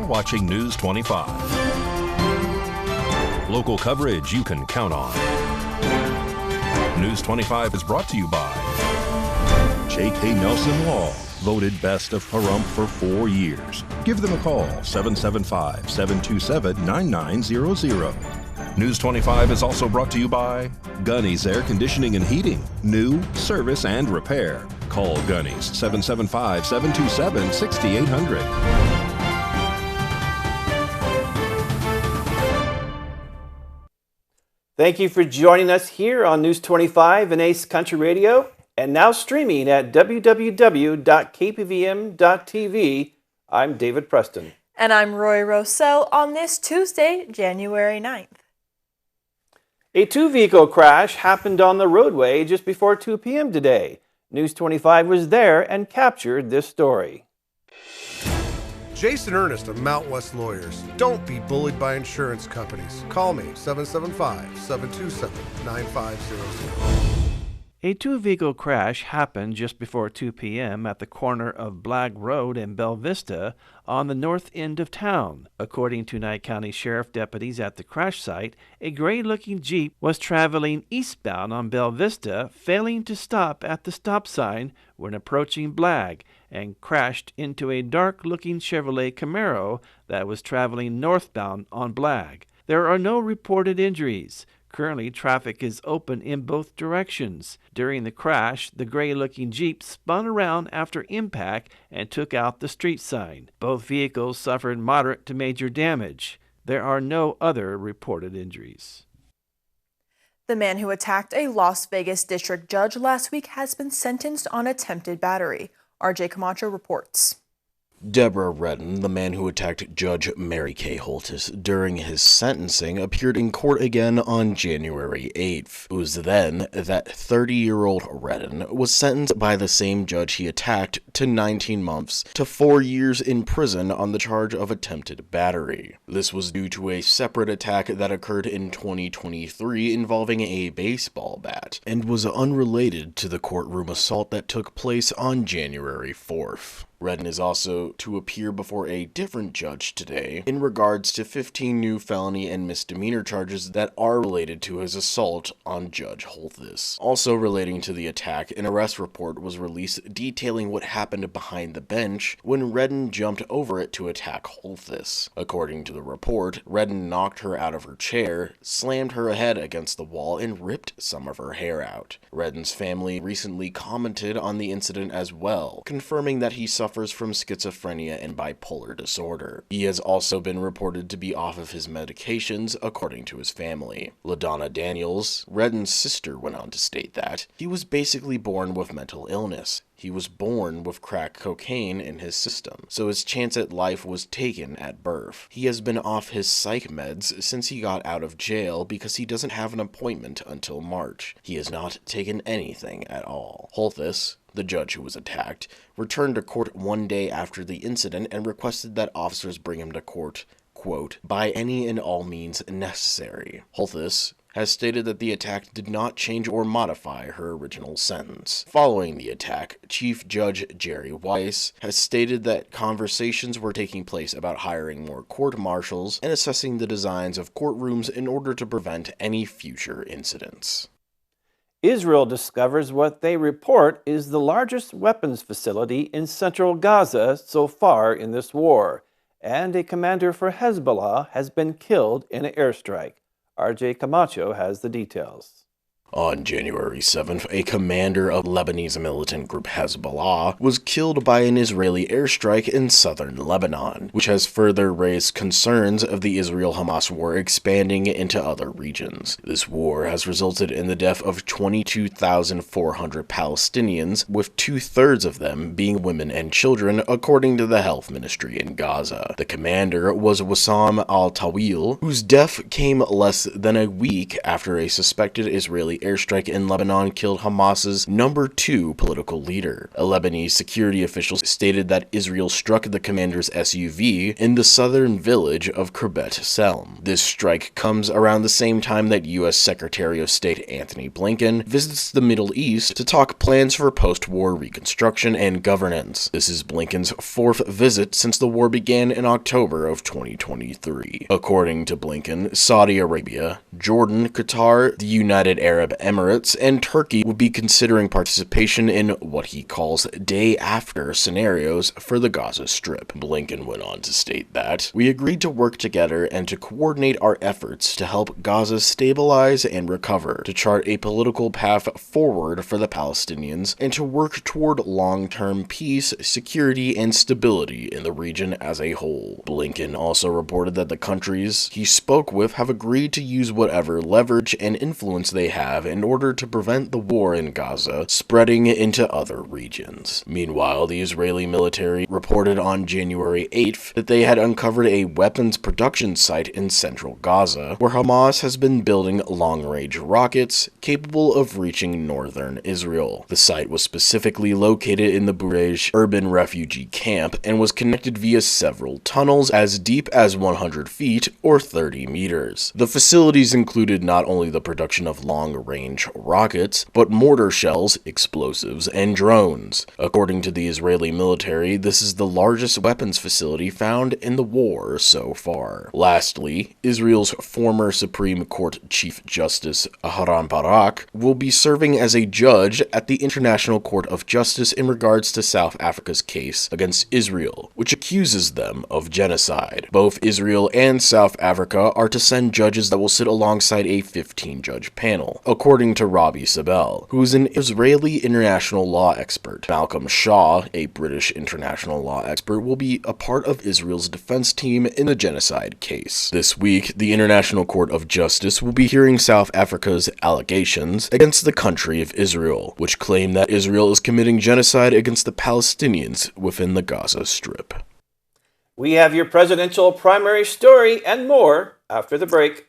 watching News 25. Local coverage you can count on. News 25 is brought to you by J.K. Nelson Law, voted best of Pahrump for 4 years. Give them a call, 775-727-9900. News 25 is also brought to you by Gunny's Air Conditioning and Heating. New, service, and repair. Call Gunny's, 775-727-6800. Thank you for joining us here on News 25 and Ace Country Radio, and now streaming at www.kpvm.tv. I'm David Preston. And I'm Roy Rossell on this Tuesday, January 9th. A two-vehicle crash happened on the roadway just before 2 p.m. today. News 25 was there and captured this story. Jason Ernest of Mount West Lawyers. Don't be bullied by insurance companies. Call me, 775-727-9500. A two-vehicle crash happened just before 2 p.m. at the corner of Blagg Road and Bell Vista on the north end of town. According to Nye County Sheriff deputies at the crash site, a gray-looking Jeep was traveling eastbound on Bell Vista, failing to stop at the stop sign when approaching Blagg, and crashed into a dark-looking Chevrolet Camaro that was traveling northbound on Blagg. There are no reported injuries. Currently, traffic is open in both directions. During the crash, the gray-looking Jeep spun around after impact and took out the street sign. Both vehicles suffered moderate to major damage. There are no other reported injuries. The man who attacked a Las Vegas district judge last week has been sentenced on attempted battery. RJ Camacho reports. Deborah Redden, the man who attacked Judge Mary Kay Holtis during his sentencing, appeared in court again on January 8th. It was then that 30-year-old Redden was sentenced by the same judge he attacked to 19 months to 4 years in prison on the charge of attempted battery. This was due to a separate attack that occurred in 2023 involving a baseball bat and was unrelated to the courtroom assault that took place on January 4th. Redden is also to appear before a different judge today in regards to 15 new felony and misdemeanor charges that are related to his assault on Judge Holthus. Also relating to the attack, an arrest report was released detailing what happened behind the bench when Redden jumped over it to attack Holthus. According to the report, Redden knocked her out of her chair, slammed her head against the wall, and ripped some of her hair out. Redden's family recently commented on the incident as well, confirming that he suffers from schizophrenia and bipolar disorder. He has also been reported to be off of his medications, according to his family. LaDonna Daniels, Redden's sister, went on to state that he was basically born with mental illness. He was born with crack cocaine in his system, so his chance at life was taken at birth. He has been off his psych meds since he got out of jail because he doesn't have an appointment until March. He has not taken anything at all. Holthus, the judge who was attacked, returned to court 1 day after the incident and requested that officers bring him to court, quote, by any and all means necessary. Holthus has stated that the attack did not change or modify her original sentence. Following the attack, Chief Judge Jerry Weiss has stated that conversations were taking place about hiring more court marshals and assessing the designs of courtrooms in order to prevent any future incidents. Israel discovers what they report is the largest weapons facility in central Gaza so far in this war, and a commander for Hezbollah has been killed in an airstrike. RJ Camacho has the details. On January 7th, a commander of Lebanese militant group Hezbollah was killed by an Israeli airstrike in southern Lebanon, which has further raised concerns of the Israel-Hamas war expanding into other regions. This war has resulted in the death of 22,400 Palestinians, with 2/3 of them being women and children, according to the health ministry in Gaza. The commander was Wissam al-Tawil, whose death came less than a week after a suspected Israeli Israeli airstrike in Lebanon killed Hamas's number 2 political leader. A Lebanese security official stated that Israel struck the commander's SUV in the southern village of Kirbet Selm. This strike comes around the same time that U.S. Secretary of State Anthony Blinken visits the Middle East to talk plans for post-war reconstruction and governance. This is Blinken's 4th visit since the war began in October of 2023. According to Blinken, Saudi Arabia, Jordan, Qatar, the United Arab Emirates, and Turkey will be considering participation in what he calls day-after scenarios for the Gaza Strip. Blinken went on to state that, "We agreed to work together and to coordinate our efforts to help Gaza stabilize and recover, to chart a political path forward for the Palestinians, and to work toward long-term peace, security, and stability in the region as a whole." Blinken also reported that the countries he spoke with have agreed to use whatever leverage and influence they have in order to prevent the war in Gaza spreading into other regions. Meanwhile, the Israeli military reported on January 8th that they had uncovered a weapons production site in central Gaza, where Hamas has been building long-range rockets capable of reaching northern Israel. The site was specifically located in the Burej urban refugee camp and was connected via several tunnels as deep as 100 feet or 30 meters. The facilities included not only the production of long-range rockets, but mortar shells, explosives, and drones. According to the Israeli military, this is the largest weapons facility found in the war so far. Lastly, Israel's former Supreme Court Chief Justice Aharon Barak will be serving as a judge at the International Court of Justice in regards to South Africa's case against Israel, which accuses them of genocide. Both Israel and South Africa are to send judges that will sit alongside a 15-judge panel, according to Robbie Sabel, who is an Israeli international law expert. Malcolm Shaw, a British international law expert, will be a part of Israel's defense team in the genocide case. This week, the International Court of Justice will be hearing South Africa's allegations against the country of Israel, which claim that Israel is committing genocide against the Palestinians within the Gaza Strip. We have your presidential primary story and more after the break.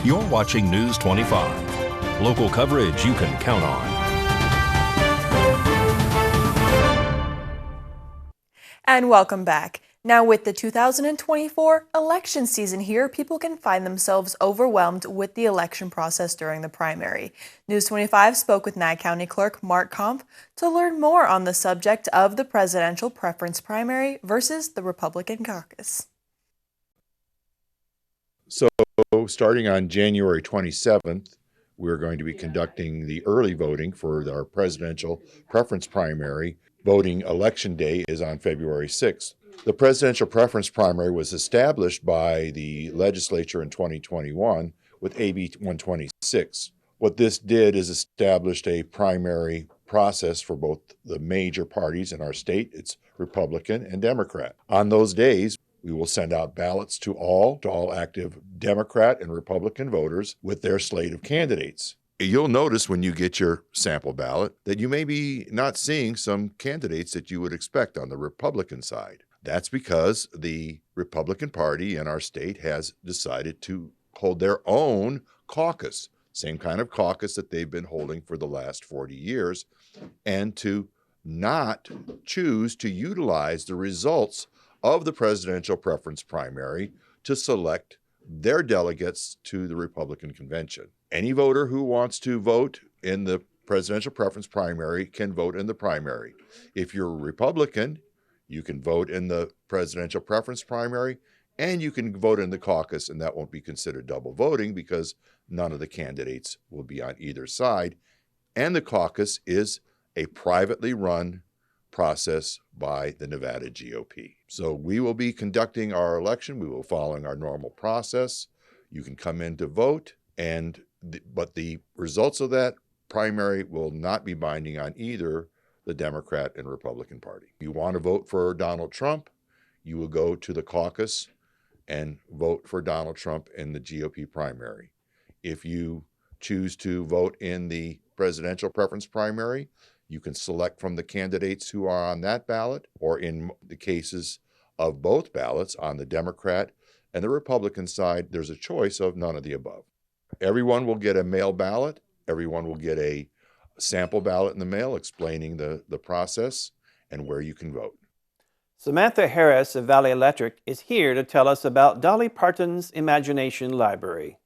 You're watching News 25. Local coverage you can count on. And welcome back. Now, with the 2024 election season here, people can find themselves overwhelmed with the election process during the primary. News 25 spoke with Nye County Clerk Mark Kampf to learn more on the subject of the presidential preference primary versus the Republican caucus. So, starting on January 27th, we're going to be conducting the early voting for our presidential preference primary. Voting election day is on February 6th. The presidential preference primary was established by the legislature in 2021 with AB 126. What this did is established a primary process for both the major parties in our state. It's Republican and Democrat. On those days, we will send out ballots to all active Democrat and Republican voters with their slate of candidates. You'll notice when you get your sample ballot that you may be not seeing some candidates that you would expect on the Republican side. That's because the Republican Party in our state has decided to hold their own caucus, same kind of caucus that they've been holding for the last 40 years, and to not choose to utilize the results of the presidential preference primary to select their delegates to the Republican convention. Any voter who wants to vote in the presidential preference primary can vote in the primary. If you're a Republican, you can vote in the presidential preference primary, and you can vote in the caucus, and that won't be considered double voting because none of the candidates will be on either side. And the caucus is a privately run process by the Nevada GOP. So we will be conducting our election. We will be following our normal process. You can come in to vote, but the results of that primary will not be binding on either the Democrat and Republican Party. If you want to vote for Donald Trump, you will go to the caucus and vote for Donald Trump in the GOP primary. If you choose to vote in the presidential preference primary, You can select from the candidates who are on that ballot, or in the cases of both ballots, on the Democrat and the Republican side, there's a choice of none of the above. Everyone will get a mail ballot. Everyone will get a sample ballot in the mail explaining the process and where you can vote. Samantha Harris of Valley Electric is here to tell us about Dolly Parton's Imagination Library.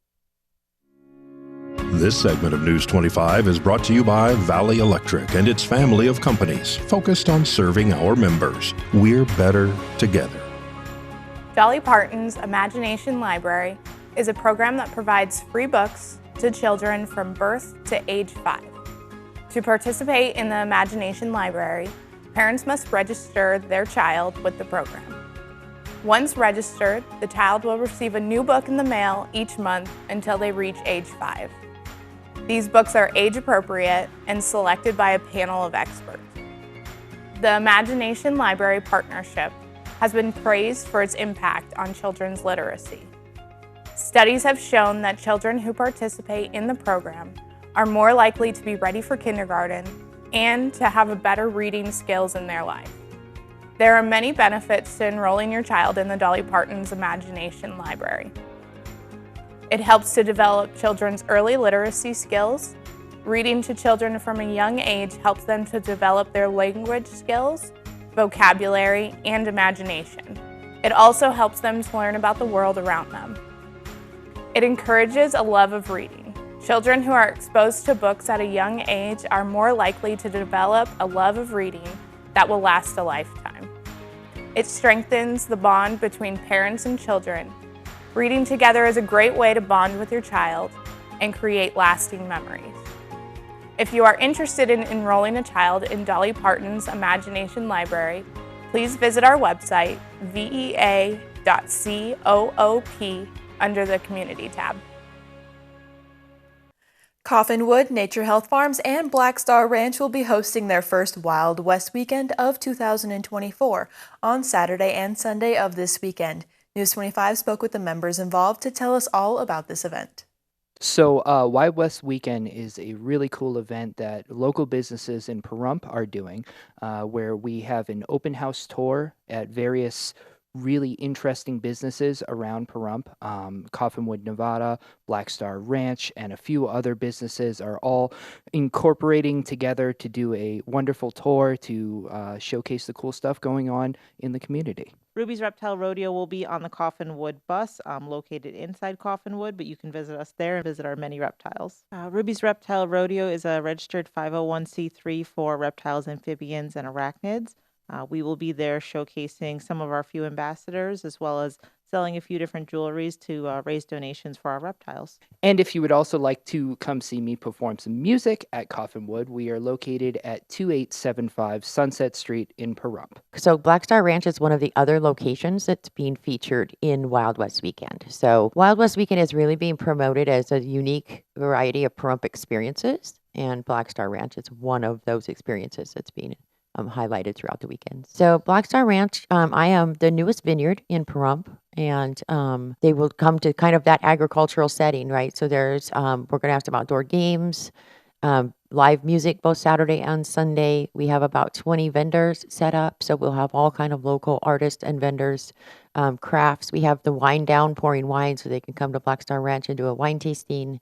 This segment of News 25 is brought to you by Valley Electric and its family of companies focused on serving our members. We're better together. Dolly Parton's Imagination Library is a program that provides free books to children from birth to age 5. To participate in the Imagination Library, parents must register their child with the program. Once registered, the child will receive a new book in the mail each month until they reach age 5. These books are age appropriate and selected by a panel of experts. The Imagination Library Partnership has been praised for its impact on children's literacy. Studies have shown that children who participate in the program are more likely to be ready for kindergarten and to have a better reading skills in their life. There are many benefits to enrolling your child in the Dolly Parton's Imagination Library. It helps to develop children's early literacy skills. Reading to children from a young age helps them to develop their language skills, vocabulary, and imagination. It also helps them to learn about the world around them. It encourages a love of reading. Children who are exposed to books at a young age are more likely to develop a love of reading that will last a lifetime. It strengthens the bond between parents and children. Reading together is a great way to bond with your child and create lasting memories. If you are interested in enrolling a child in Dolly Parton's Imagination Library, please visit our website, vea.coop, under the Community tab. Coffinwood, Nature Health Farms, and Black Star Ranch will be hosting their first Wild West weekend of 2024 on Saturday and Sunday of this weekend. News 25 spoke with the members involved to tell us all about this event. So, Wild West Weekend is a really cool event that local businesses in Pahrump are doing, where we have an open house tour at various really interesting businesses around Pahrump. Coffinwood, Nevada, Black Star Ranch, and a few other businesses are all incorporating together to do a wonderful tour to showcase the cool stuff going on in the community. Ruby's Reptile Rodeo will be on the Coffinwood bus, located inside Coffinwood, but you can visit us there and visit our many reptiles. Ruby's Reptile Rodeo is a registered 501c3 for reptiles, amphibians, and arachnids. We will be there showcasing some of our few ambassadors, as well as selling a few different jewelries to raise donations for our reptiles. And if you would also like to come see me perform some music at Coffinwood, we are located at 2875 Sunset Street in Pahrump. So Black Star Ranch is one of the other locations that's being featured in Wild West Weekend. So Wild West Weekend is really being promoted as a unique variety of Pahrump experiences, and Black Star Ranch is one of those experiences that's being highlighted throughout the weekend. So Black Star Ranch, I am the newest vineyard in Pahrump, and they will come to kind of that agricultural setting, right? So there's, we're going to have some outdoor games, live music both Saturday and Sunday. We have about 20 vendors set up, so we'll have all kind of local artists and vendors, crafts. We have the wine down, pouring wine, so they can come to Black Star Ranch and do a wine tasting.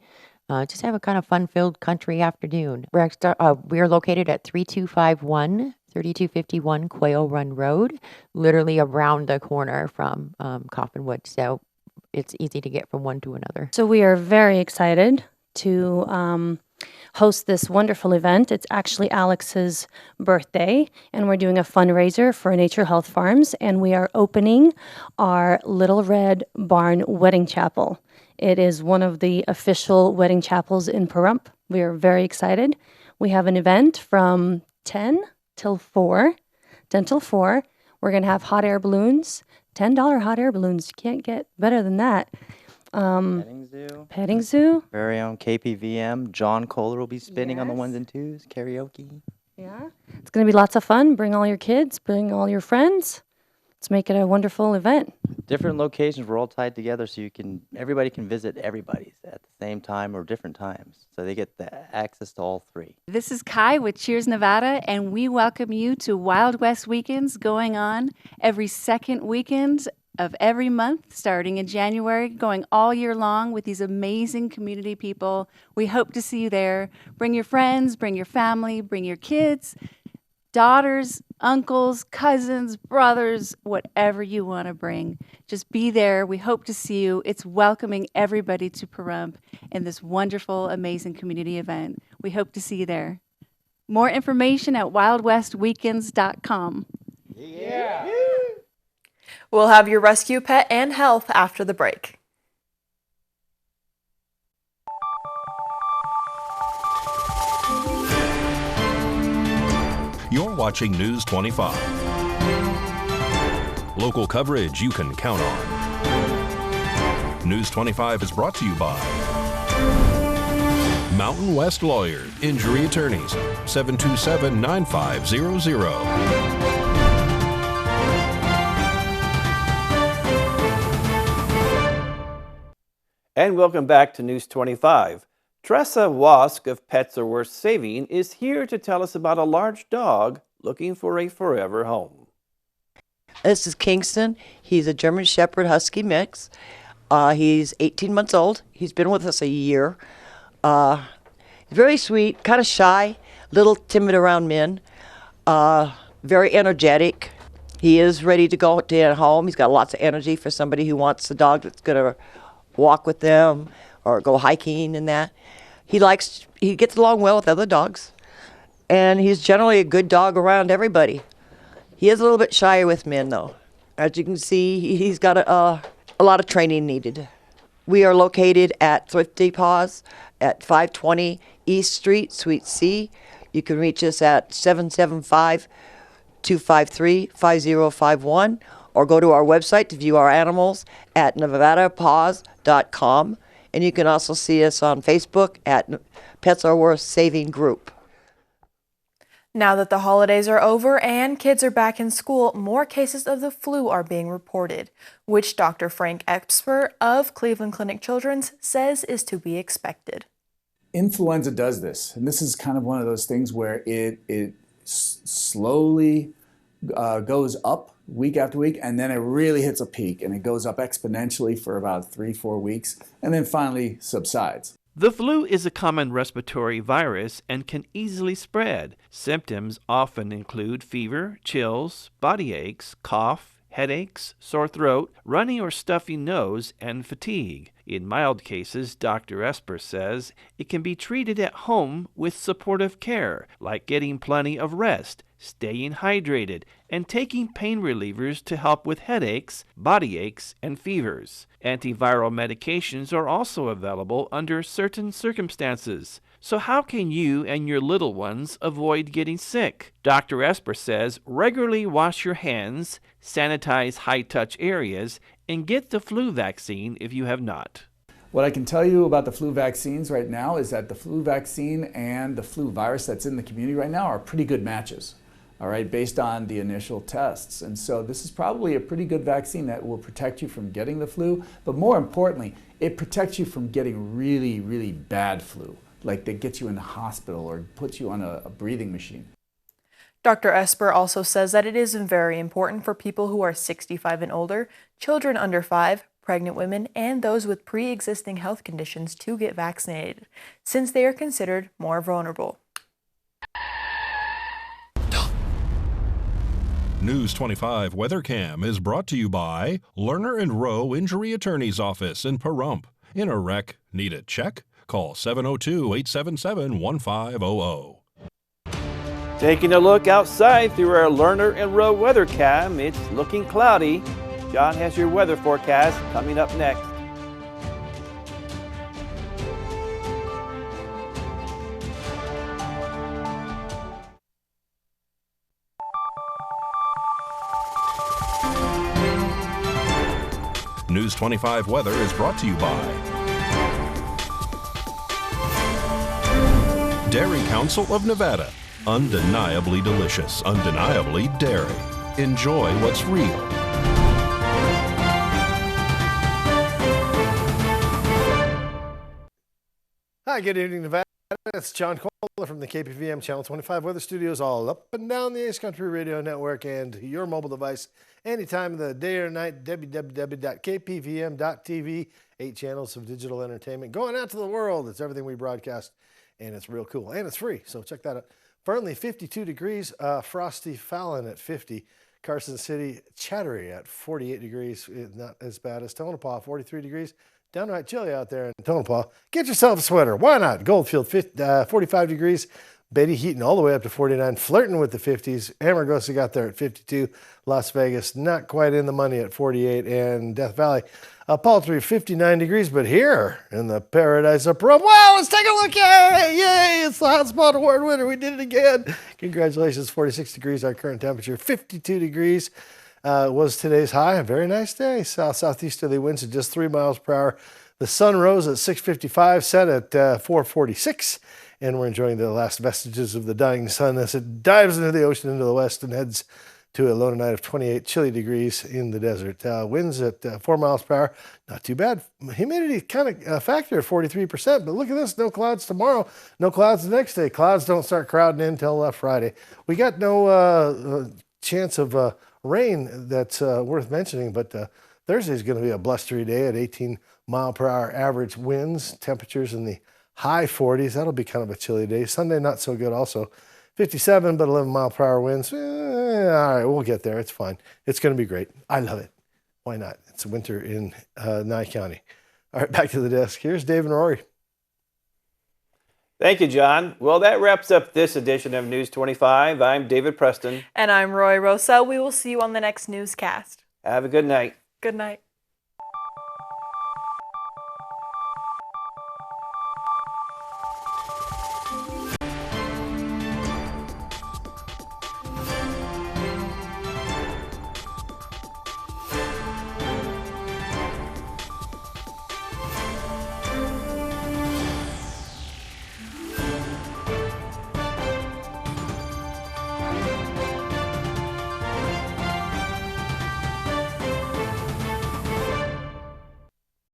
Just have a kind of fun-filled country afternoon. We are located at 3251 Quail Run Road, literally around the corner from Coffinwood. So it's easy to get from one to another. So we are very excited to host this wonderful event. It's actually Alex's birthday, and we're doing a fundraiser for Nature Health Farms, and we are opening our Little Red Barn Wedding Chapel. It is one of the official wedding chapels in Pahrump. We are very excited. We have an event from 10 till 4. We're going to have hot air balloons, $10 hot air balloons. You can't get better than that. Petting zoo. Very own KPVM. John Kohler will be spinning on the ones and twos. Karaoke. Yeah. It's going to be lots of fun. Bring all your kids. Bring all your friends. let's make it a wonderful event. Different locations, we're all tied together so everybody can visit everybody's at the same time or different times. So they get the access to all three. This is Kai with Cheers Nevada, and we welcome you to Wild West Weekends going on every second weekend of every month, starting in January, going all year long with these amazing community people. We hope to see you there. Bring your friends, bring your family, bring your kids, daughters, uncles, cousins, brothers, whatever you want to bring. Just be there. We hope to see you. It's welcoming everybody to Pahrump in this wonderful, amazing community event. We hope to see you there. More information at wildwestweekends.com. Yeah. We'll have your rescue pet and health after the break. You're watching News 25. Local coverage you can count on. News 25 is brought to you by Mountain West Lawyers, Injury Attorneys, 727-9500. And welcome back to News 25. Tressa Wask of Pets Are Worth Saving is here to tell us about a large dog looking for a forever home. This is Kingston. He's a German Shepherd Husky mix. He's 18 months old. He's been with us a year. Very sweet, kind of shy, little timid around men, very energetic. He is ready to go to home. He's got lots of energy for somebody who wants a dog that's going to walk with them or go hiking and that. He gets along well with other dogs, and he's generally a good dog around everybody. He is a little bit shyer with men, though. As you can see, he's got a lot of training needed. We are located at Thrifty Paws at 520 East Street, Suite C. You can reach us at 775-253-5051 or go to our website to view our animals at nevadapaws.com. And you can also see us on Facebook at Pets Are Worth Saving Group. Now that the holidays are over and kids are back in school, more cases of the flu are being reported, which Dr. Frank Esper of Cleveland Clinic Children's says is to be expected. Influenza does this, and this is kind of one of those things where it slowly goes up week after week, and then it really hits a peak, and it goes up exponentially for about 3-4 weeks, and then finally subsides. The flu is a common respiratory virus and can easily spread. Symptoms often include fever, chills, body aches, cough, headaches, sore throat, runny or stuffy nose, and fatigue. In mild cases, Dr. Esper says it can be treated at home with supportive care, like getting plenty of rest, staying hydrated, and taking pain relievers to help with headaches, body aches, and fevers. Antiviral medications are also available under certain circumstances. So how can you and your little ones avoid getting sick? Dr. Esper says regularly wash your hands, sanitize high-touch areas, and get the flu vaccine if you have not. What I can tell you about the flu vaccines right now is that the flu vaccine and the flu virus that's in the community right now are pretty good matches, all right, based on the initial tests. And so this is probably a pretty good vaccine that will protect you from getting the flu, but more importantly, it protects you from getting really, really bad flu, like that gets you in the hospital or puts you on a breathing machine. Dr. Esper also says that it is very important for people who are 65 and older, children under 5, pregnant women, and those with pre-existing health conditions to get vaccinated, since they are considered more vulnerable. News 25 Weather Cam is brought to you by Lerner and Rowe Injury Attorney's Office in Pahrump. In a wreck, need a check? Call 702-877-1500. Taking a look outside through our Lerner and Rowe weather cam, it's looking cloudy. John has your weather forecast coming up next. News 25 weather is brought to you by Dairy Council of Nevada. Undeniably delicious, undeniably dairy. Enjoy what's real. Hi, good evening, Nevada. It's John Kohler from the KPVM Channel 25 Weather Studios, all up and down the Ace Country Radio Network and your mobile device anytime of the day or night. www.kpvm.tv. 8 channels of digital entertainment going out to the world. It's everything we broadcast, and it's real cool, and it's free. So check that out. Fernley, 52 degrees. Frosty Fallon at 50. Carson City, Chattery at 48 degrees. Not as bad as Tonopah, 43 degrees. Downright chilly out there in Tonopah. Get yourself a sweater. Why not? Goldfield, 45 degrees. Betty Heaton all the way up to 49, flirting with the 50s. Amargosa got there at 52. Las Vegas, not quite in the money at 48. And Death Valley, paltry 59 degrees. But here in the paradise of Pahrump, wow, let's take a look. Yay, yay, it's the Hot Spot Award winner. We did it again. Congratulations, 46 degrees, our current temperature, 52 degrees. Was today's high. A very nice day. Southeasterly winds at just 3 miles per hour. The sun rose at 6:55, set at 4:46, and we're enjoying the last vestiges of the dying sun as it dives into the ocean into the west and heads to a low tonight of 28 chilly degrees in the desert. Winds at 4 miles per hour. Not too bad. Humidity kind of a factor at 43%, but look at this. No clouds tomorrow. No clouds the next day. Clouds don't start crowding in until Friday. We got no chance of rain that's worth mentioning, but Thursday is going to be a blustery day at 18 mile per hour average winds, temperatures in the high 40s. That'll be kind of a chilly day. Sunday, not so good also. 57, but 11 mile per hour winds. All right, we'll get there. It's fine. It's going to be great. I love it. Why not? It's winter in Nye County. All right, back to the desk. Here's Dave and Rory. Thank you, John. Well, that wraps up this edition of News 25. I'm David Preston. And I'm Roy Rosa. We will see you on the next newscast. Have a good night. Good night.